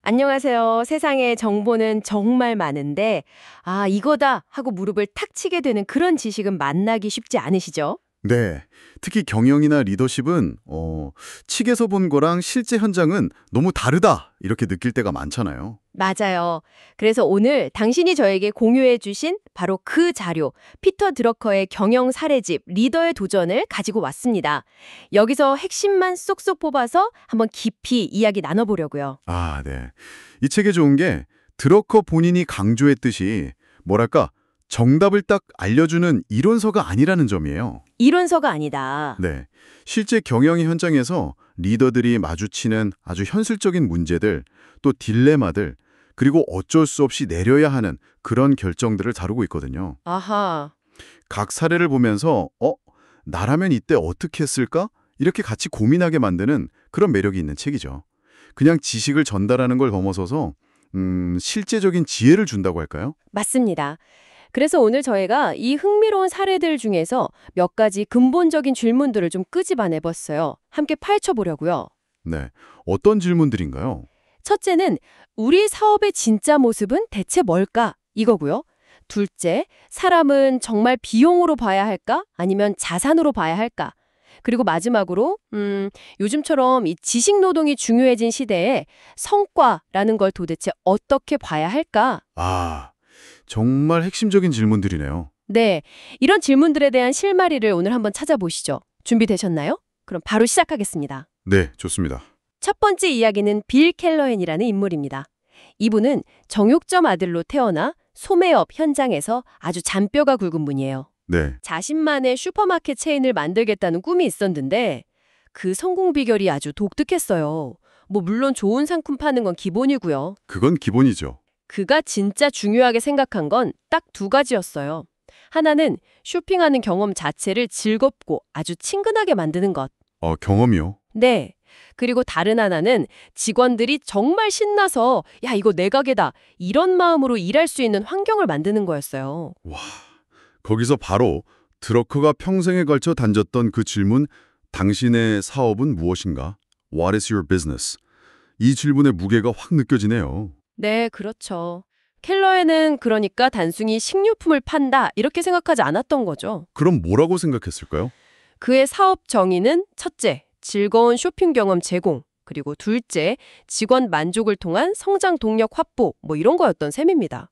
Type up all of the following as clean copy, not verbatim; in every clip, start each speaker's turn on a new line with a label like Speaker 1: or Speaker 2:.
Speaker 1: 안녕하세요. 세상에 정보는 정말 많은데, 이거다 하고 무릎을 탁 치게 되는 그런 지식은 만나기 쉽지 않으시죠?
Speaker 2: 네. 특히 경영이나 리더십은 책에서 본 거랑 실제 현장은 너무 다르다 이렇게 느낄 때가 많잖아요.
Speaker 1: 맞아요. 그래서 오늘 당신이 저에게 공유해 주신 바로 그 자료, 피터 드러커의 경영 사례집 리더의 도전을 가지고 왔습니다. 여기서 핵심만 쏙쏙 뽑아서 한번 깊이 이야기 나눠보려고요.
Speaker 2: 아, 네. 이 책에 좋은 게 드러커 본인이 강조했듯이 뭐랄까 정답을 딱 알려주는 이론서가 아니라는 점이에요.
Speaker 1: 이론서가 아니다.
Speaker 2: 네. 실제 경영의 현장에서 리더들이 마주치는 아주 현실적인 문제들, 또 딜레마들, 그리고 어쩔 수 없이 내려야 하는 그런 결정들을 다루고 있거든요.
Speaker 1: 아하.
Speaker 2: 각 사례를 보면서 나라면 이때 어떻게 했을까? 이렇게 같이 고민하게 만드는 그런 매력이 있는 책이죠. 그냥 지식을 전달하는 걸 넘어서서 실제적인 지혜를 준다고 할까요?
Speaker 1: 맞습니다. 그래서 오늘 저희가 이 흥미로운 사례들 중에서 몇 가지 근본적인 질문들을 좀 끄집어내봤어요. 함께 파헤쳐보려고요.
Speaker 2: 네. 어떤 질문들인가요?
Speaker 1: 첫째는 우리 사업의 진짜 모습은 대체 뭘까? 이거고요. 둘째, 사람은 정말 비용으로 봐야 할까? 아니면 자산으로 봐야 할까? 그리고 마지막으로 요즘처럼 이 지식 노동이 중요해진 시대에 성과라는 걸 도대체 어떻게 봐야 할까?
Speaker 2: 아, 정말 핵심적인 질문들이네요.
Speaker 1: 네, 이런 질문들에 대한 실마리를 오늘 한번 찾아보시죠. 준비되셨나요? 그럼 바로 시작하겠습니다.
Speaker 2: 네, 좋습니다.
Speaker 1: 첫 번째 이야기는 빌 켈러헨이라는 인물입니다. 이분은 정육점 아들로 태어나 소매업 현장에서 아주 잔뼈가 굵은 분이에요.
Speaker 2: 네.
Speaker 1: 자신만의 슈퍼마켓 체인을 만들겠다는 꿈이 있었는데 그 성공 비결이 아주 독특했어요. 물론 좋은 상품 파는 건 기본이고요.
Speaker 2: 그건 기본이죠.
Speaker 1: 그가 진짜 중요하게 생각한 건 딱 두 가지였어요. 하나는 쇼핑하는 경험 자체를 즐겁고 아주 친근하게 만드는 것.
Speaker 2: 경험이요.
Speaker 1: 네. 그리고 다른 하나는 직원들이 정말 신나서 야, 이거 내 가게다. 이런 마음으로 일할 수 있는 환경을 만드는 거였어요.
Speaker 2: 와, 거기서 바로 드러커가 평생에 걸쳐 던졌던 그 질문, 당신의 사업은 무엇인가? What is your business? 이 질문의 무게가 확 느껴지네요.
Speaker 1: 네, 그렇죠. 켈러에는 그러니까 단순히 식료품을 판다 이렇게 생각하지 않았던 거죠.
Speaker 2: 그럼 뭐라고 생각했을까요?
Speaker 1: 그의 사업 정의는 첫째, 즐거운 쇼핑 경험 제공, 그리고 둘째, 직원 만족을 통한 성장 동력 확보 이런 거였던 셈입니다.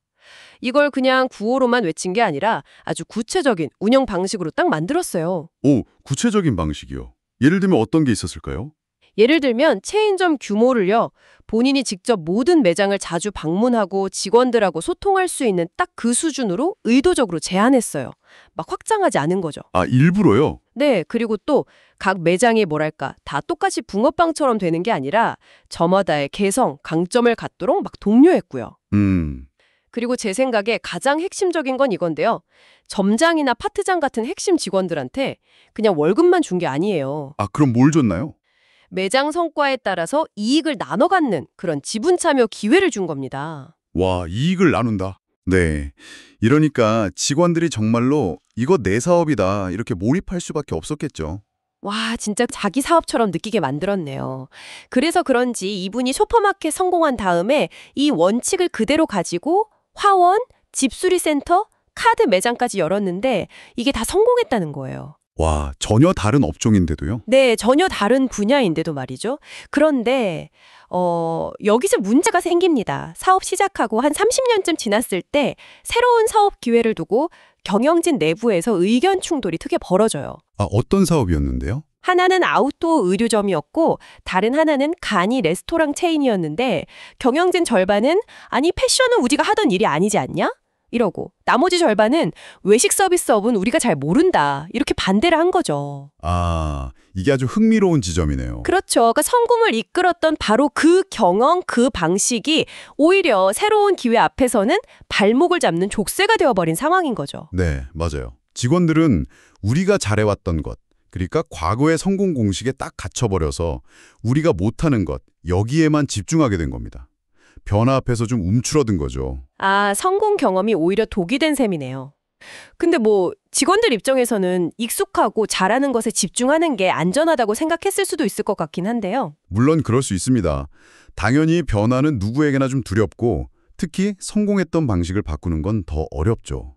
Speaker 1: 이걸 그냥 구호로만 외친 게 아니라 아주 구체적인 운영 방식으로 딱 만들었어요.
Speaker 2: 오, 구체적인 방식이요. 예를 들면 어떤 게 있었을까요?
Speaker 1: 예를 들면 체인점 규모를요. 본인이 직접 모든 매장을 자주 방문하고 직원들하고 소통할 수 있는 딱 그 수준으로 의도적으로 제한했어요. 막 확장하지 않은 거죠.
Speaker 2: 아, 일부러요?
Speaker 1: 네, 그리고 또 각 매장이 뭐랄까 다 똑같이 붕어빵처럼 되는 게 아니라 저마다의 개성, 강점을 갖도록 막 독려했고요. 그리고 제 생각에 가장 핵심적인 건 이건데요. 점장이나 파트장 같은 핵심 직원들한테 그냥 월급만 준 게 아니에요.
Speaker 2: 아, 그럼 뭘 줬나요?
Speaker 1: 매장 성과에 따라서 이익을 나눠 갖는 그런 지분 참여 기회를 준 겁니다.
Speaker 2: 와, 이익을 나눈다. 네. 이러니까 직원들이 정말로 이거 내 사업이다 이렇게 몰입할 수밖에 없었겠죠.
Speaker 1: 와, 진짜 자기 사업처럼 느끼게 만들었네요. 그래서 그런지 이분이 슈퍼마켓 성공한 다음에 이 원칙을 그대로 가지고 화원, 집수리센터, 카드 매장까지 열었는데 이게 다 성공했다는 거예요.
Speaker 2: 와, 전혀 다른 업종인데도요?
Speaker 1: 네, 전혀 다른 분야인데도 말이죠. 그런데 여기서 문제가 생깁니다. 사업 시작하고 한 30년쯤 지났을 때 새로운 사업 기회를 두고 경영진 내부에서 의견 충돌이 크게 벌어져요.
Speaker 2: 아, 어떤 사업이었는데요?
Speaker 1: 하나는 아웃도어 의류점이었고 다른 하나는 간이 레스토랑 체인이었는데 경영진 절반은 아니 패션은 우리가 하던 일이 아니지 않냐? 이러고 나머지 절반은 외식 서비스업은 우리가 잘 모른다. 이렇게 반대를 한 거죠.
Speaker 2: 아, 이게 아주 흥미로운 지점이네요.
Speaker 1: 그렇죠. 그러니까 성공을 이끌었던 바로 그 경영, 그 방식이 오히려 새로운 기회 앞에서는 발목을 잡는 족쇄가 되어버린 상황인 거죠.
Speaker 2: 네, 맞아요. 직원들은 우리가 잘해왔던 것, 그러니까 과거의 성공 공식에 딱 갇혀버려서 우리가 못하는 것, 여기에만 집중하게 된 겁니다. 변화 앞에서 좀 움츠러든 거죠.
Speaker 1: 아, 성공 경험이 오히려 독이 된 셈이네요. 근데 직원들 입장에서는 익숙하고 잘하는 것에 집중하는 게 안전하다고 생각했을 수도 있을 것 같긴 한데요.
Speaker 2: 물론 그럴 수 있습니다. 당연히 변화는 누구에게나 좀 두렵고 특히 성공했던 방식을 바꾸는 건 더 어렵죠.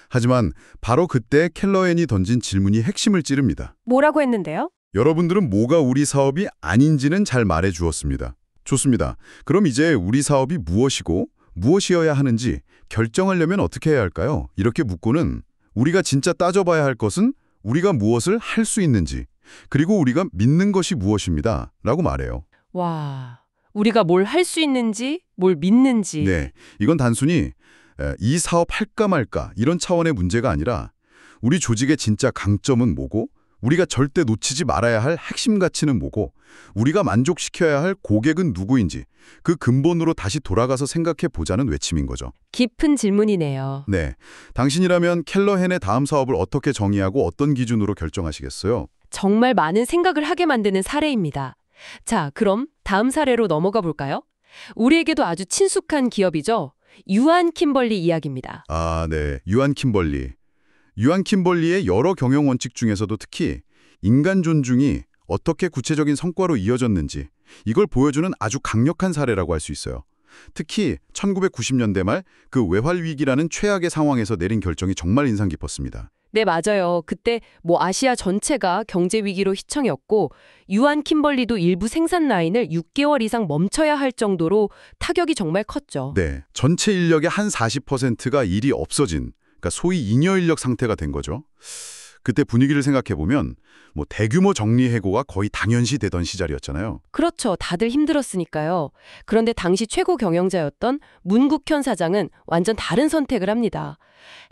Speaker 2: 하지만 바로 그때 켈러앤이 던진 질문이 핵심을 찌릅니다.
Speaker 1: 뭐라고 했는데요?
Speaker 2: 여러분들은 뭐가 우리 사업이 아닌지는 잘 말해 주었습니다. 좋습니다. 그럼 이제 우리 사업이 무엇이고 무엇이어야 하는지 결정하려면 어떻게 해야 할까요? 이렇게 묻고는 우리가 진짜 따져봐야 할 것은 우리가 무엇을 할 수 있는지 그리고 우리가 믿는 것이 무엇입니다. 라고 말해요.
Speaker 1: 와, 우리가 뭘 할 수 있는지, 뭘 믿는지.
Speaker 2: 네, 이건 단순히 이 사업 할까 말까 이런 차원의 문제가 아니라 우리 조직의 진짜 강점은 뭐고 우리가 절대 놓치지 말아야 할 핵심 가치는 뭐고 우리가 만족시켜야 할 고객은 누구인지 그 근본으로 다시 돌아가서 생각해 보자는 외침인 거죠.
Speaker 1: 깊은 질문이네요.
Speaker 2: 네, 당신이라면 켈러헨의 다음 사업을 어떻게 정의하고 어떤 기준으로 결정하시겠어요?
Speaker 1: 정말 많은 생각을 하게 만드는 사례입니다. 자, 그럼 다음 사례로 넘어가 볼까요? 우리에게도 아주 친숙한 기업이죠. 유한 킴벌리 이야기입니다.
Speaker 2: 아, 네, 유한 킴벌리. 유한 킴벌리의 여러 경영 원칙 중에서도 특히 인간 존중이 어떻게 구체적인 성과로 이어졌는지 이걸 보여주는 아주 강력한 사례라고 할 수 있어요. 특히 1990년대 말 그 외환 위기라는 최악의 상황에서 내린 결정이 정말 인상 깊었습니다.
Speaker 1: 네, 맞아요. 그때 아시아 전체가 경제 위기로 휘청였고 유한 킴벌리도 일부 생산 라인을 6개월 이상 멈춰야 할 정도로 타격이 정말 컸죠.
Speaker 2: 네, 전체 인력의 한 40%가 일이 없어진 그러니까 소위 잉여 인력 상태가 된 거죠. 그때 분위기를 생각해보면 대규모 정리해고가 거의 당연시 되던 시절이었잖아요.
Speaker 1: 그렇죠. 다들 힘들었으니까요. 그런데 당시 최고 경영자였던 문국현 사장은 완전 다른 선택을 합니다.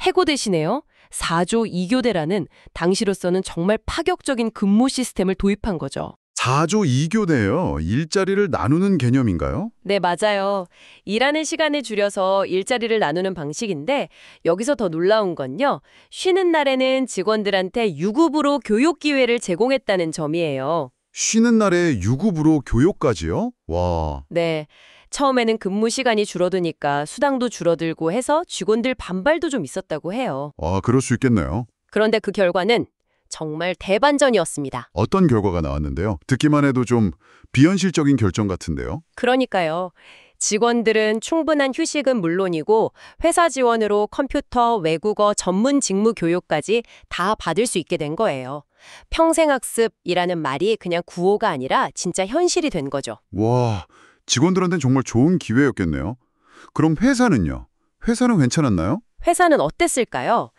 Speaker 1: 해고 대신에요. 4조 2교대라는 당시로서는 정말 파격적인 근무 시스템을 도입한 거죠.
Speaker 2: 4조 2교대요. 일자리를 나누는 개념인가요?
Speaker 1: 네, 맞아요. 일하는 시간을 줄여서 일자리를 나누는 방식인데 여기서 더 놀라운 건요. 쉬는 날에는 직원들한테 유급으로 교육 기회를 제공했다는 점이에요.
Speaker 2: 쉬는 날에 유급으로 교육까지요? 와,
Speaker 1: 네. 처음에는 근무 시간이 줄어드니까 수당도 줄어들고 해서 직원들 반발도 좀 있었다고 해요.
Speaker 2: 그럴 수 있겠네요.
Speaker 1: 그런데 그 결과는 정말 대반전이었습니다.
Speaker 2: 어떤 결과가 나왔는데요? 듣기만 해도 좀 비현실적인 결정 같은데요?
Speaker 1: 그러니까요. 직원들은 충분한 휴식은 물론이고 회사 지원으로 컴퓨터, 외국어, 전문 직무 교육까지 다 받을 수 있게 된 거예요. 평생학습이라는 말이 그냥 구호가 아니라 진짜 현실이 된 거죠.
Speaker 2: 와, 직원들한테는 정말 좋은 기회였겠네요. 그럼 회사는요? 회사는 괜찮았나요?
Speaker 1: 회사는 어땠을까요?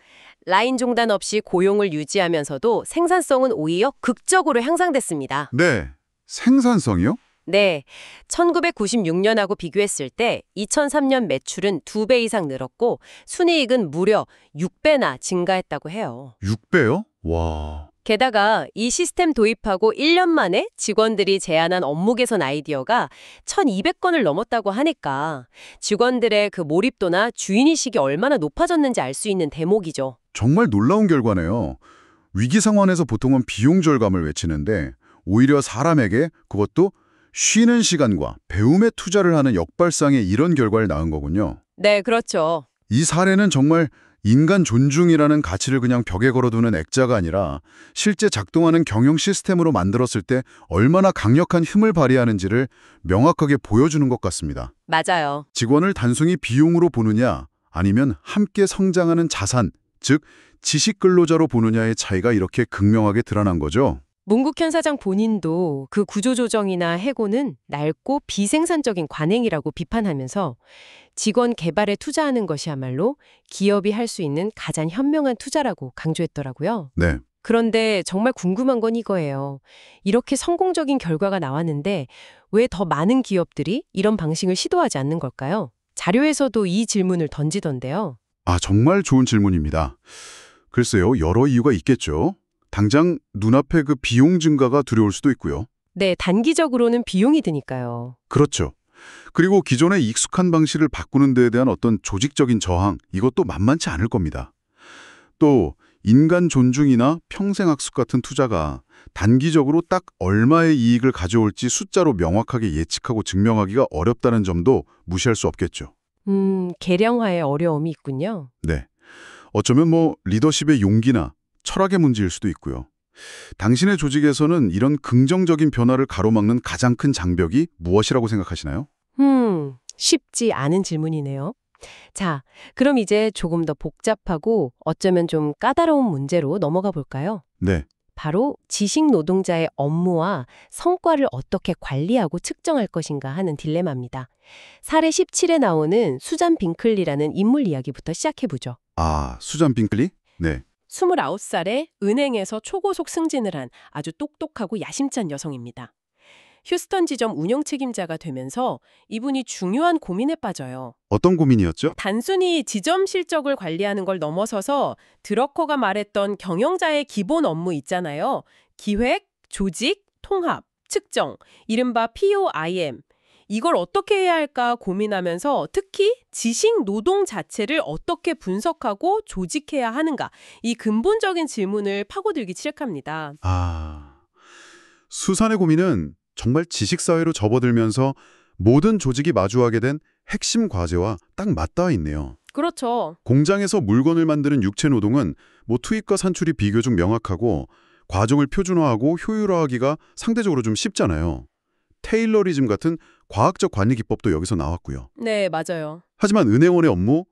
Speaker 1: 라인 종단 없이 고용을 유지하면서도 생산성은 오히려 극적으로 향상됐습니다.
Speaker 2: 네, 생산성이요?
Speaker 1: 네, 1996년하고 비교했을 때 2003년 매출은 2배 이상 늘었고 순이익은 무려 6배나 증가했다고 해요.
Speaker 2: 6배요? 와,
Speaker 1: 게다가 이 시스템 도입하고 1년 만에 직원들이 제안한 업무 개선 아이디어가 1,200건을 넘었다고 하니까 직원들의 그 몰입도나 주인의식이 얼마나 높아졌는지 알 수 있는 대목이죠.
Speaker 2: 정말 놀라운 결과네요. 위기 상황에서 보통은 비용 절감을 외치는데 오히려 사람에게 그것도 쉬는 시간과 배움에 투자를 하는 역발상의 이런 결과를 낳은 거군요.
Speaker 1: 네, 그렇죠.
Speaker 2: 이 사례는 정말 인간 존중이라는 가치를 그냥 벽에 걸어두는 액자가 아니라 실제 작동하는 경영 시스템으로 만들었을 때 얼마나 강력한 힘을 발휘하는지를 명확하게 보여주는 것 같습니다.
Speaker 1: 맞아요.
Speaker 2: 직원을 단순히 비용으로 보느냐 아니면 함께 성장하는 자산, 즉 지식 근로자로 보느냐의 차이가 이렇게 극명하게 드러난 거죠.
Speaker 1: 문국현 사장 본인도 그 구조조정이나 해고는 낡고 비생산적인 관행이라고 비판하면서 직원 개발에 투자하는 것이야말로 기업이 할 수 있는 가장 현명한 투자라고 강조했더라고요.
Speaker 2: 네.
Speaker 1: 그런데 정말 궁금한 건 이거예요. 이렇게 성공적인 결과가 나왔는데 왜 더 많은 기업들이 이런 방식을 시도하지 않는 걸까요? 자료에서도 이 질문을 던지던데요.
Speaker 2: 정말 좋은 질문입니다. 글쎄요, 여러 이유가 있겠죠. 당장 눈앞에 그 비용 증가가 두려울 수도 있고요.
Speaker 1: 네, 단기적으로는 비용이 드니까요.
Speaker 2: 그렇죠. 그리고 기존의 익숙한 방식을 바꾸는 데에 대한 어떤 조직적인 저항, 이것도 만만치 않을 겁니다. 또 인간 존중이나 평생학습 같은 투자가 단기적으로 딱 얼마의 이익을 가져올지 숫자로 명확하게 예측하고 증명하기가 어렵다는 점도 무시할 수 없겠죠.
Speaker 1: 계량화의 어려움이 있군요.
Speaker 2: 네. 어쩌면 리더십의 용기나 철학의 문제일 수도 있고요. 당신의 조직에서는 이런 긍정적인 변화를 가로막는 가장 큰 장벽이 무엇이라고 생각하시나요?
Speaker 1: 쉽지 않은 질문이네요. 자, 그럼 이제 조금 더 복잡하고 어쩌면 좀 까다로운 문제로 넘어가 볼까요?
Speaker 2: 네.
Speaker 1: 바로 지식 노동자의 업무와 성과를 어떻게 관리하고 측정할 것인가 하는 딜레마입니다. 사례 17에 나오는 수잔 빙클리라는 인물 이야기부터 시작해보죠.
Speaker 2: 아, 수잔 빙클리? 네.
Speaker 1: 29살에 은행에서 초고속 승진을 한 아주 똑똑하고 야심찬 여성입니다. 휴스턴 지점 운영 책임자가 되면서 이분이 중요한 고민에 빠져요.
Speaker 2: 어떤 고민이었죠?
Speaker 1: 단순히 지점 실적을 관리하는 걸 넘어서서 드러커가 말했던 경영자의 기본 업무 있잖아요. 기획, 조직, 통합, 측정, 이른바 POIM. 이걸 어떻게 해야 할까 고민하면서 특히 지식 노동 자체를 어떻게 분석하고 조직해야 하는가, 이 근본적인 질문을 파고들기 시작합니다.
Speaker 2: 아, 수산의 고민은 정말 지식사회로 접어들면서 모든 조직이 마주하게 된 핵심 과제와 딱 맞닿아 있네요.
Speaker 1: 그렇죠.
Speaker 2: 공장에서 물건을 만드는 육체 노동은 투입과 산출이 비교적 명확하고 과정을 표준화하고 효율화하기가 상대적으로 좀 쉽잖아요. 테일러리즘 같은 과학적 관리 기법도 여기서 나왔고요.
Speaker 1: 네, 맞아요.
Speaker 2: 하지만 은행원의 업무,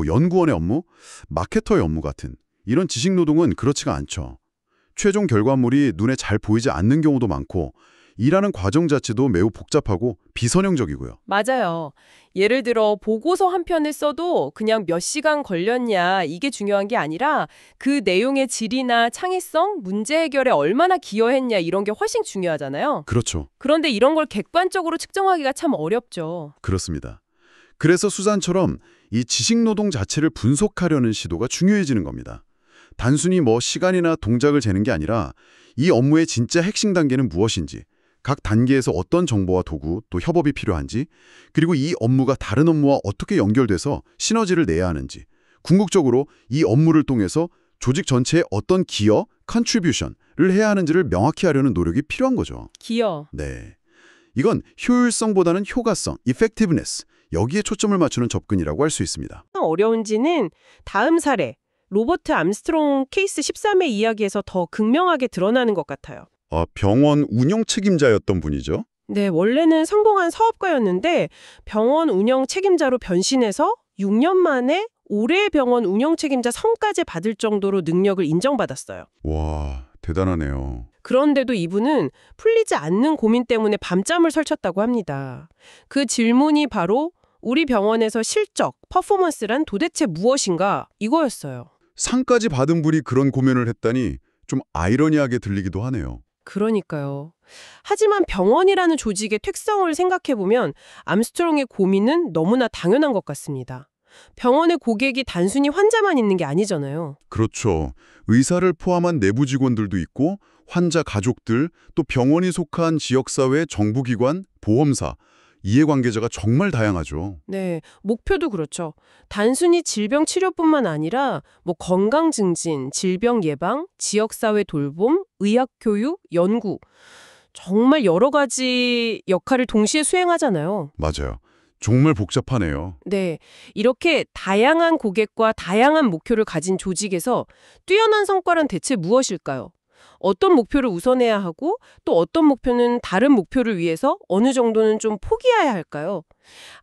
Speaker 2: 연구원의 업무, 마케터의 업무 같은 이런 지식 노동은 그렇지가 않죠. 최종 결과물이 눈에 잘 보이지 않는 경우도 많고 일하는 과정 자체도 매우 복잡하고 비선형적이고요.
Speaker 1: 맞아요. 예를 들어 보고서 한 편을 써도 그냥 몇 시간 걸렸냐 이게 중요한 게 아니라 그 내용의 질이나 창의성, 문제 해결에 얼마나 기여했냐 이런 게 훨씬 중요하잖아요.
Speaker 2: 그렇죠.
Speaker 1: 그런데 이런 걸 객관적으로 측정하기가 참 어렵죠.
Speaker 2: 그렇습니다. 그래서 수잔처럼 이 지식 노동 자체를 분석하려는 시도가 중요해지는 겁니다. 단순히 시간이나 동작을 재는 게 아니라 이 업무의 진짜 핵심 단계는 무엇인지, 각 단계에서 어떤 정보와 도구, 또 협업이 필요한지, 그리고 이 업무가 다른 업무와 어떻게 연결돼서 시너지를 내야 하는지, 궁극적으로 이 업무를 통해서 조직 전체에 어떤 기여, 컨트리뷰션을 해야 하는지를 명확히 하려는 노력이 필요한 거죠.
Speaker 1: 기여.
Speaker 2: 네. 이건 효율성보다는 효과성, effectiveness, 여기에 초점을 맞추는 접근이라고 할 수 있습니다.
Speaker 1: 어려운지는 다음 사례, 로버트 암스트롱 케이스 13의 이야기에서 더 극명하게 드러나는 것 같아요.
Speaker 2: 병원 운영 책임자였던 분이죠.
Speaker 1: 네, 원래는 성공한 사업가였는데 병원 운영 책임자로 변신해서 6년 만에 올해의 병원 운영 책임자 성까지 받을 정도로 능력을 인정받았어요.
Speaker 2: 와, 대단하네요.
Speaker 1: 그런데도 이분은 풀리지 않는 고민 때문에 밤잠을 설쳤다고 합니다. 그 질문이 바로 우리 병원에서 실적, 퍼포먼스란 도대체 무엇인가 이거였어요.
Speaker 2: 상까지 받은 분이 그런 고민을 했다니 좀 아이러니하게 들리기도 하네요.
Speaker 1: 그러니까요. 하지만 병원이라는 조직의 특성을 생각해보면 암스트롱의 고민은 너무나 당연한 것 같습니다. 병원의 고객이 단순히 환자만 있는 게 아니잖아요.
Speaker 2: 그렇죠. 의사를 포함한 내부 직원들도 있고 환자 가족들, 또 병원이 속한 지역사회, 정부기관, 보험사, 이해관계자가 정말 다양하죠.
Speaker 1: 네, 목표도 그렇죠. 단순히 질병 치료뿐만 아니라 건강 증진, 질병 예방, 지역사회 돌봄, 의학 교육, 연구, 정말 여러 가지 역할을 동시에 수행하잖아요.
Speaker 2: 맞아요. 정말 복잡하네요.
Speaker 1: 네, 이렇게 다양한 고객과 다양한 목표를 가진 조직에서 뛰어난 성과란 대체 무엇일까요? 어떤 목표를 우선해야 하고 또 어떤 목표는 다른 목표를 위해서 어느 정도는 좀 포기해야 할까요?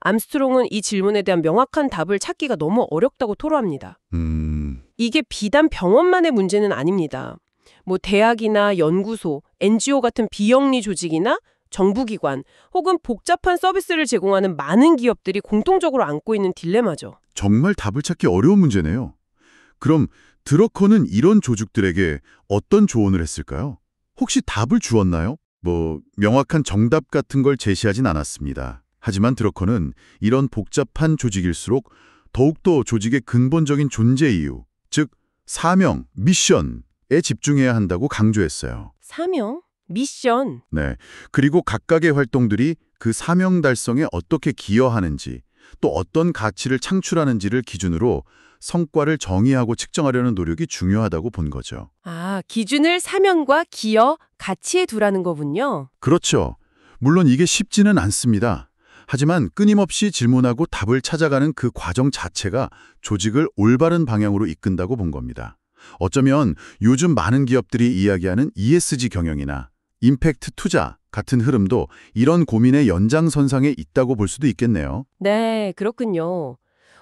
Speaker 1: 암스트롱은 이 질문에 대한 명확한 답을 찾기가 너무 어렵다고 토로합니다. 이게 비단 병원만의 문제는 아닙니다. 대학이나 연구소, NGO 같은 비영리 조직이나 정부기관 혹은 복잡한 서비스를 제공하는 많은 기업들이 공통적으로 안고 있는 딜레마죠.
Speaker 2: 정말 답을 찾기 어려운 문제네요. 그럼 드러커는 이런 조직들에게 어떤 조언을 했을까요? 혹시 답을 주었나요? 명확한 정답 같은 걸 제시하진 않았습니다. 하지만 드러커는 이런 복잡한 조직일수록 더욱더 조직의 근본적인 존재 이유, 즉 사명, 미션에 집중해야 한다고 강조했어요.
Speaker 1: 사명? 미션?
Speaker 2: 네. 그리고 각각의 활동들이 그 사명 달성에 어떻게 기여하는지, 또 어떤 가치를 창출하는지를 기준으로 성과를 정의하고 측정하려는 노력이 중요하다고 본 거죠.
Speaker 1: 아, 기준을 사명과 기여, 가치에 두라는 거군요.
Speaker 2: 그렇죠. 물론 이게 쉽지는 않습니다. 하지만 끊임없이 질문하고 답을 찾아가는 그 과정 자체가 조직을 올바른 방향으로 이끈다고 본 겁니다. 어쩌면 요즘 많은 기업들이 이야기하는 ESG 경영이나 임팩트 투자 같은 흐름도 이런 고민의 연장선상에 있다고 볼 수도 있겠네요.
Speaker 1: 네, 그렇군요.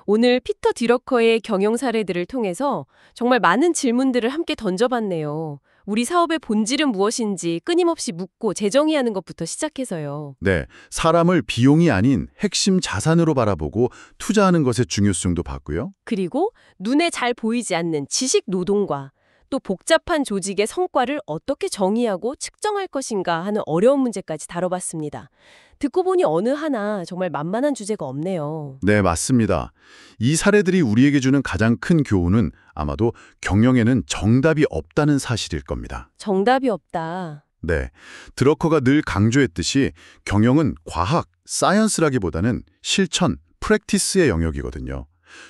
Speaker 1: 오늘 피터 디러커의 경영 사례들을 통해서 정말 많은 질문들을 함께 던져봤네요. 우리 사업의 본질은 무엇인지 끊임없이 묻고 재정의하는 것부터 시작해서요.
Speaker 2: 네, 사람을 비용이 아닌 핵심 자산으로 바라보고 투자하는 것의 중요성도 봤고요.
Speaker 1: 그리고 눈에 잘 보이지 않는 지식 노동과 또 복잡한 조직의 성과를 어떻게 정의하고 측정할 것인가 하는 어려운 문제까지 다뤄봤습니다. 듣고 보니 어느 하나 정말 만만한 주제가 없네요.
Speaker 2: 네, 맞습니다. 이 사례들이 우리에게 주는 가장 큰 교훈은 아마도 경영에는 정답이 없다는 사실일 겁니다.
Speaker 1: 정답이 없다.
Speaker 2: 네, 드러커가 늘 강조했듯이 경영은 과학, 사이언스라기보다는 실천, 프랙티스의 영역이거든요.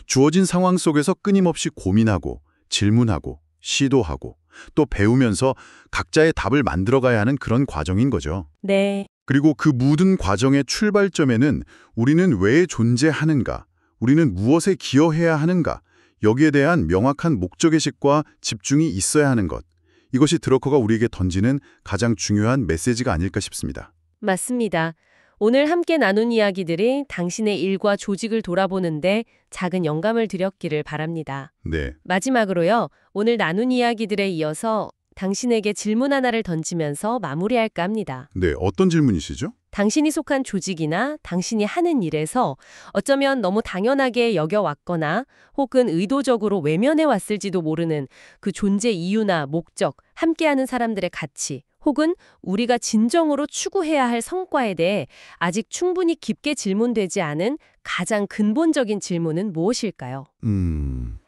Speaker 2: 주어진 상황 속에서 끊임없이 고민하고 질문하고 시도하고 또 배우면서 각자의 답을 만들어가야 하는 그런 과정인 거죠.
Speaker 1: 네.
Speaker 2: 그리고 그 모든 과정의 출발점에는 우리는 왜 존재하는가, 우리는 무엇에 기여해야 하는가, 여기에 대한 명확한 목적의식과 집중이 있어야 하는 것. 이것이 드러커가 우리에게 던지는 가장 중요한 메시지가 아닐까 싶습니다.
Speaker 1: 맞습니다. 오늘 함께 나눈 이야기들이 당신의 일과 조직을 돌아보는데 작은 영감을 드렸기를 바랍니다.
Speaker 2: 네,
Speaker 1: 마지막으로요. 오늘 나눈 이야기들에 이어서 당신에게 질문 하나를 던지면서 마무리할까 합니다.
Speaker 2: 네, 어떤 질문이시죠?
Speaker 1: 당신이 속한 조직이나 당신이 하는 일에서 어쩌면 너무 당연하게 여겨왔거나 혹은 의도적으로 외면해 왔을지도 모르는 그 존재 이유나 목적, 함께하는 사람들의 가치, 혹은 우리가 진정으로 추구해야 할 성과에 대해 아직 충분히 깊게 질문되지 않은 가장 근본적인 질문은 무엇일까요?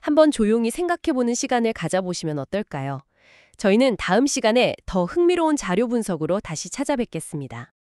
Speaker 1: 한번 조용히 생각해보는 시간을 가져보시면 어떨까요? 저희는 다음 시간에 더 흥미로운 자료 분석으로 다시 찾아뵙겠습니다.